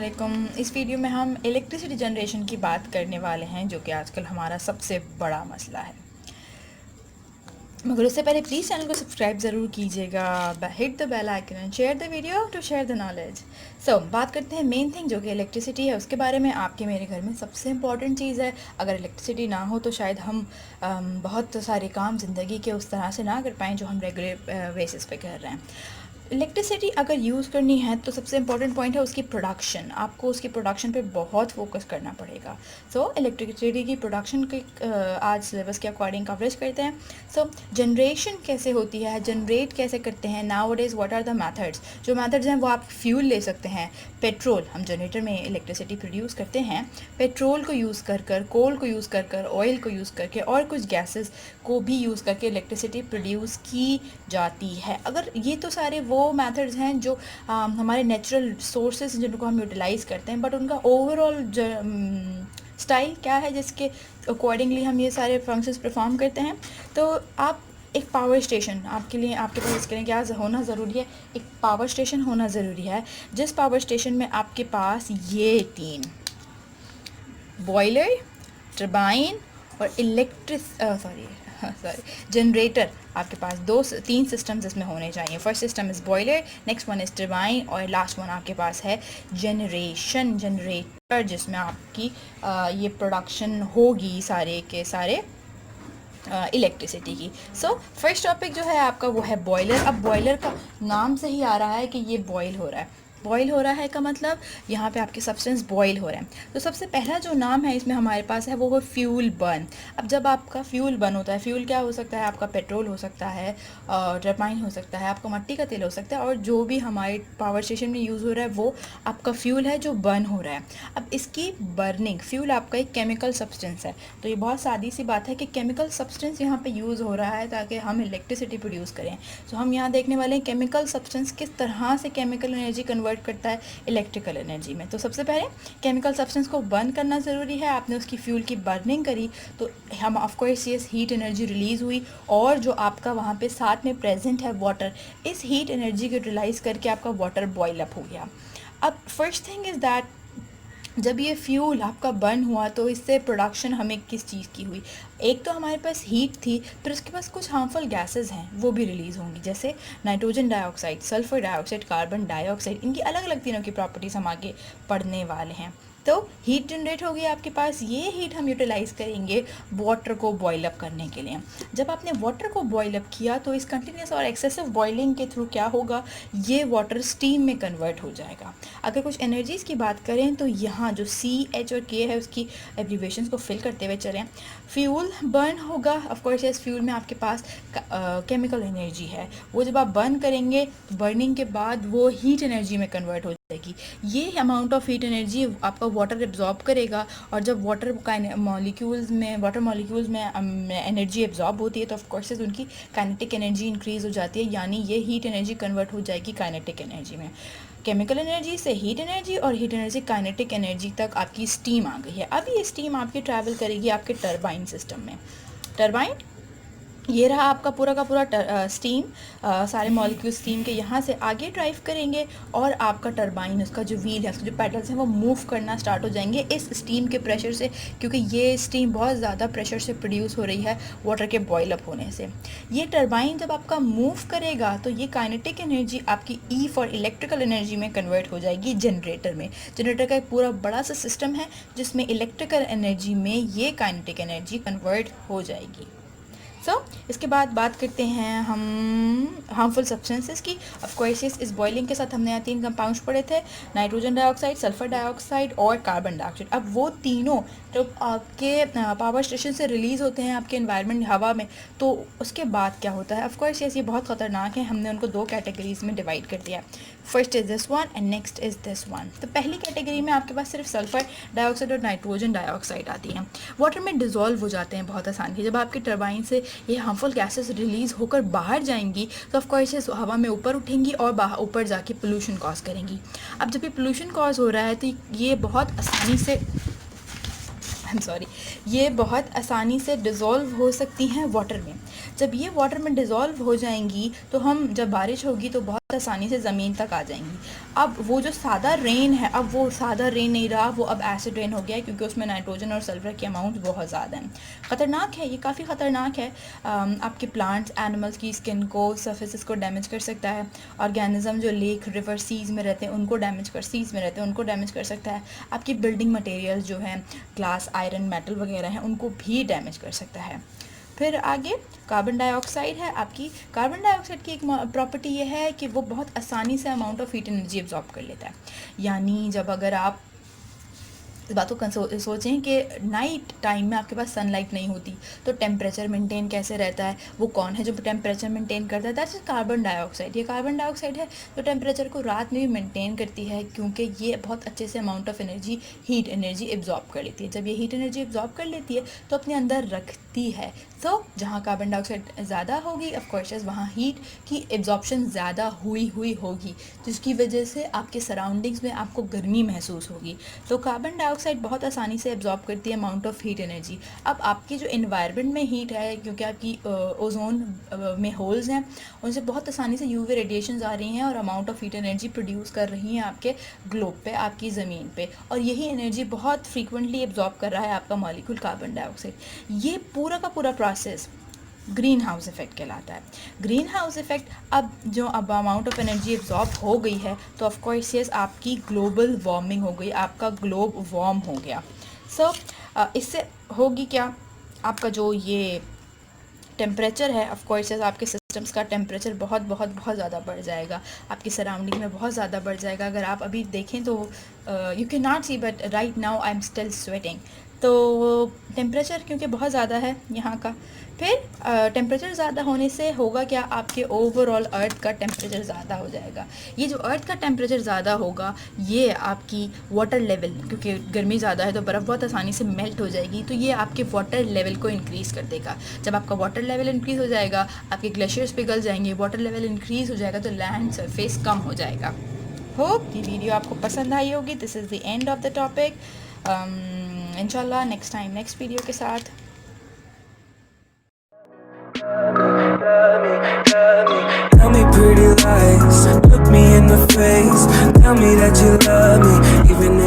अस्सलामुअलैकुम। इस वीडियो में हम इलेक्ट्रिसिटी जनरेशन की बात करने वाले हैं, जो कि आजकल हमारा सबसे बड़ा मसला है। मगर उससे पहले प्लीज़ चैनल को सब्सक्राइब ज़रूर कीजिएगा, hit the bell icon and share the video to share the knowledge. So बात करते हैं मेन थिंग जो कि इलेक्ट्रिसिटी है उसके बारे में। आपके मेरे घर में सबसे इंपॉर्टेंट चीज़ है। अगर इलेक्ट्रिसिटी ना हो तो शायद हम बहुत सारे काम ज़िंदगी के उस तरह से ना कर पाएँ जो हम रेगुलर बेसिस पे कर रहे हैं। इलेक्ट्रिसिटी अगर यूज़ करनी है तो सबसे इम्पॉर्टेंट पॉइंट है उसकी प्रोडक्शन। आपको उसकी प्रोडक्शन पे बहुत फोकस करना पड़ेगा। सो इलेक्ट्रिसिटी की प्रोडक्शन के आज सिलेबस के अकॉर्डिंग कवरेज करते हैं। सो जनरेशन कैसे होती है, जनरेट कैसे करते हैं, nowadays what are the methods. जो मेथड्स हैं वो आप फ्यूल ले सकते हैं। पेट्रोल, हम जनरेटर में इलेक्ट्रिसिटी प्रोड्यूस करते हैं पेट्रोल को यूज़ कर कर, कोल को यूज़ कर कर, ऑयल को यूज़ करके और कुछ गैसेस को भी यूज़ करके इलेक्ट्रिसिटी प्रोड्यूस की जाती है। अगर ये तो सारे वो मेथड्स हैं जो हमारे नेचुरल सोर्सेज जिनको हम यूटिलाइज़ करते हैं, बट उनका ओवरऑल स्टाइल क्या है जिसके अकॉर्डिंगली हम ये सारे फंक्शंस परफॉर्म करते हैं। तो आप एक पावर स्टेशन आपके लिए, आपके पास इसके लिए क्या होना ज़रूरी है, एक पावर स्टेशन होना ज़रूरी है। जिस पावर स्टेशन में आपके पास ये तीन बॉयलर, टरबाइन और जनरेटर, आपके पास तीन सिस्टम्स इसमें होने चाहिए। First system is boiler, next one is turbine और लास्ट वन आपके पास है जनरेटर, जिसमें आपकी ये प्रोडक्शन होगी सारे के सारे इलेक्ट्रिसिटी की। सो फर्स्ट टॉपिक जो है आपका वो है बॉयलर। अब बॉयलर का नाम से ही आ रहा है कि ये बॉयल हो रहा है। बॉयल हो रहा है का मतलब यहाँ पे आपके सब्सटेंस बॉयल हो रहे हैं। तो सबसे पहला जो नाम है इसमें हमारे पास है वो है फ्यूल बर्न। अब जब आपका फ्यूल बर्न होता है, फ्यूल क्या हो सकता है, आपका पेट्रोल हो सकता है, टरबाइन हो सकता है, आपका मट्टी का तेल हो सकता है, और जो भी हमारे पावर स्टेशन में यूज़ हो रहा है वो आपका फ्यूल है जो बर्न हो रहा है। अब इसकी बर्निंग, फ्यूल आपका एक केमिकल सब्सटेंस है, तो ये बहुत सादी सी बात है कि केमिकल सब्सटेंस यहाँ पे यूज़ हो रहा है ताकि हम इलेक्ट्रिसिटी प्रोड्यूस करें। तो हम यहाँ देखने वाले हैं केमिकल सब्सटेंस किस तरह से केमिकल एनर्जी कन्वर्ट करता है इलेक्ट्रिकल एनर्जी में। तो सबसे पहले केमिकल सब्सटेंस को बर्न करना ज़रूरी है। आपने उसकी फ्यूल की बर्निंग करी तो हम ऑफकोर्स ये हीट एनर्जी रिलीज़ हुई, और जो आपका वहाँ पे साथ में प्रेजेंट है वाटर, इस हीट एनर्जी को यूटिलाइज़ करके आपका वाटर बॉयल अप हो गया। अब फर्स्ट थिंग इज़ दैट जब ये फ्यूल आपका बर्न हुआ तो इससे प्रोडक्शन हमें किस चीज़ की हुई। एक तो हमारे पास हीट थी, फिर उसके पास कुछ हार्मफुल गैसेस हैं वो भी रिलीज़ होंगी, जैसे nitrogen dioxide, sulphur dioxide, carbon dioxide. इनकी अलग अलग तीनों की प्रॉपर्टीज़ हम आगे पढ़ने वाले हैं। तो हीट जनरेट होगी आपके पास, ये हीट हम यूटिलाइज़ करेंगे वाटर को बॉयल अप करने के लिए। जब आपने वाटर को बॉयल अप किया तो इस कंटिन्यूस और एक्सेसिव बॉइलिंग के थ्रू क्या होगा, ये वाटर स्टीम में कन्वर्ट हो जाएगा। अगर कुछ एनर्जीज़ की बात करें तो यहाँ जो CH और K है उसकी एब्रीवेशंस को फिल करते हुए चलें। फ्यूल बर्न होगा, ऑफकोर्स इस फ्यूल में आपके पास केमिकल एनर्जी है, वो जब आप बर्न करेंगे तो बर्निंग के बाद वो हीट एनर्जी में कन्वर्ट हो जाएगी। ये अमाउंट ऑफ हीट एनर्जी आपका वाटर एब्जॉर्ब करेगा, और जब वाटर मॉलिक्यूल्स में एनर्जी एब्जॉर्ब होती है तो ऑफकोर्स उनकी काइनेटिक एनर्जी इंक्रीज़ हो जाती है, यानी ये हीट एनर्जी कन्वर्ट हो जाएगी काइनेटिक एनर्जी में। केमिकल एनर्जी से हीट एनर्जी और हीट एनर्जी काइनेटिक एनर्जी तक आपकी स्टीम आ गई है। अब ये स्टीम आपकी ट्रैवल करेगी आपके टरबाइन सिस्टम में। टरबाइन ये रहा आपका पूरा का पूरा स्टीम, सारे मॉलिक्यूल स्टीम के यहाँ से आगे ड्राइव करेंगे, और आपका टरबाइन, उसका जो व्हील है, उसके जो पैडल्स हैं वो मूव करना स्टार्ट हो जाएंगे इस स्टीम के प्रेशर से, क्योंकि ये स्टीम बहुत ज़्यादा प्रेशर से प्रोड्यूस हो रही है वाटर के बॉयल अप होने से। ये टरबाइन जब आपका मूव करेगा तो ये काइनेटिक एनर्जी आपकी E फॉर इलेक्ट्रिकल एनर्जी में कन्वर्ट हो जाएगी जनरेटर में। जनरेटर का एक पूरा बड़ा सा सिस्टम है जिसमें इलेक्ट्रिकल एनर्जी में ये काइनेटिक एनर्जी कन्वर्ट हो जाएगी। इसके बाद बात करते हैं हम हार्मफुल सब्सटेंसेस की। ऑफकोर्स इस बॉइलिंग के साथ हमने यहाँ तीन कंपाउंड्स पढ़े थे, नाइट्रोजन डाइऑक्साइड, सल्फर डाइऑक्साइड और कार्बन डाइऑक्साइड। अब वो तीनों जब आपके पावर स्टेशन से रिलीज़ होते हैं आपके एनवायरनमेंट हवा में, तो उसके बाद क्या होता है, ऑफकोर्स ये बहुत ख़तरनाक है। हमने उनको दो कैटेगरीज़ में डिवाइड कर दिया, first is this one and next is this one. तो पहली कैटेगरी में आपके पास सिर्फ सल्फर डाइऑक्साइड और नाइट्रोजन डाइऑक्साइड आती हैं, वाटर में डिज़ोल्व हो जाते हैं बहुत आसानी से। जब आपके टरबाइन से ये हार्मफुल गैसेस रिलीज़ होकर बाहर जाएंगी तो ऑफकोर्स ये हवा में ऊपर उठेंगी और बाहर ऊपर जाके पोल्यूशन कॉज करेंगी। अब जब ये पोल्यूशन कॉज हो रहा है तो ये बहुत आसानी से आई एम सॉरी, ये बहुत आसानी से डिज़ोल्व हो सकती हैं वाटर में। जब ये वाटर में डिज़ोल्व हो जाएंगी तो हम जब बारिश होगी तो बहुत आसानी से ज़मीन तक आ जाएंगी। अब वो जो सादा रेन है, अब वो सादा रेन नहीं रहा, वो अब एसिड रेन हो गया है, क्योंकि उसमें नाइट्रोजन और सल्फर की अमाउंट बहुत ज़्यादा है। ख़तरनाक है, ये काफ़ी ख़तरनाक है। आपके प्लांट्स एनिमल्स की स्किन को, सर्फेसिस को डैमेज कर सकता है। ऑर्गेनिज्म जो लेक रिवर सीज़ में रहते हैं उनको डैमेज कर सकता है। आपकी बिल्डिंग मटेरियल्स जो हैं, ग्लास, आयरन, मेटल वगैरह हैं, उनको भी डैमेज कर सकता है। फिर आगे कार्बन डाइऑक्साइड है। आपकी कार्बन डाइऑक्साइड की एक प्रॉपर्टी ये है कि वो बहुत आसानी से amount of heat energy absorb कर लेता है। यानी जब अगर आप इस बात को सोचें कि नाइट टाइम में आपके पास सनलाइट नहीं होती तो टेम्परेचर मेंटेन कैसे रहता है, वो कौन है जो टेम्परेचर मेंटेन करता है? That's carbon dioxide. ये कार्बन डाइऑक्साइड है जो टेम्परेचर को रात में भी मेंटेन करती है, क्योंकि ये बहुत अच्छे से amount of energy, heat energy absorb कर लेती है। जब ये हीट एनर्जी एब्जॉर्ब कर लेती है तो अपने अंदर रखती है। तो जहाँ कार्बन डाइऑक्साइड ज़्यादा होगी ऑफकोर्स वहाँ हीट की एब्जॉर्प्शन ज़्यादा हुई होगी, जिसकी वजह से आपके सराउंडिंग्स में आपको गर्मी महसूस होगी। तो कार्बन डाइऑक्साइड बहुत आसानी से एब्जॉर्ब करती है अमाउंट ऑफ हीट एनर्जी। अब आपकी जो इन्वायरमेंट में हीट है, क्योंकि आपकी ओजोन में होल्स हैं, उनसे बहुत आसानी से यूवी रेडिएशंस आ रही हैं और amount of heat energy produce कर रही हैं आपके ग्लोब पे, आपकी ज़मीन पे, और यही एनर्जी बहुत फ्रीक्वेंटली एब्जॉर्ब कर रहा है आपका मॉलिक्यूल कार्बन डाइऑक्साइड। ये पूरा का पूरा प्रोसेस ग्रीन हाउस इफ़ेक्ट कहलाता है। ग्रीन हाउस इफ़ेक्ट, अब अमाउंट ऑफ एनर्जी एब्जॉर्ब हो गई है तो ऑफ कोर्स यस आपकी ग्लोबल वार्मिंग हो गई, आपका ग्लोब वार्म हो गया। सो इससे होगी क्या, आपका जो ये टेम्परेचर है ऑफ कोर्स आपके सिस्टम्स का टेम्परेचर बहुत बहुत बहुत ज़्यादा बढ़ जाएगा, आपकी सराउंडिंग में बहुत ज़्यादा बढ़ जाएगा। अगर आप अभी देखें तो you cannot see but right now I am still sweating. तो टेम्परेचर क्योंकि बहुत ज़्यादा है यहाँ का, फिर टेम्परेचर ज़्यादा होने से होगा क्या, आपके ओवरऑल अर्थ का टेम्परेचर ज़्यादा हो जाएगा। ये जो अर्थ का टेम्परेचर ज़्यादा होगा, ये आपकी वाटर लेवल, क्योंकि गर्मी ज़्यादा है तो बर्फ़ बहुत आसानी से मेल्ट हो जाएगी, तो ये आपके वाटर लेवल को इंक्रीज़ कर देगा। जब आपका वाटर लेवल इंक्रीज़ हो जाएगा, आपके ग्लेशियर्स पिघल जाएंगे, वाटर लेवल इंक्रीज़ हो जाएगा तो लैंड सरफेस कम हो जाएगा। होप ये वीडियो आपको पसंद आई होगी। This is the end of the topic. इंशाल्लाह नेक्स्ट टाइम नेक्स्ट वीडियो के साथ। Tell me pretty lies, look me in the face, tell me that you love me, even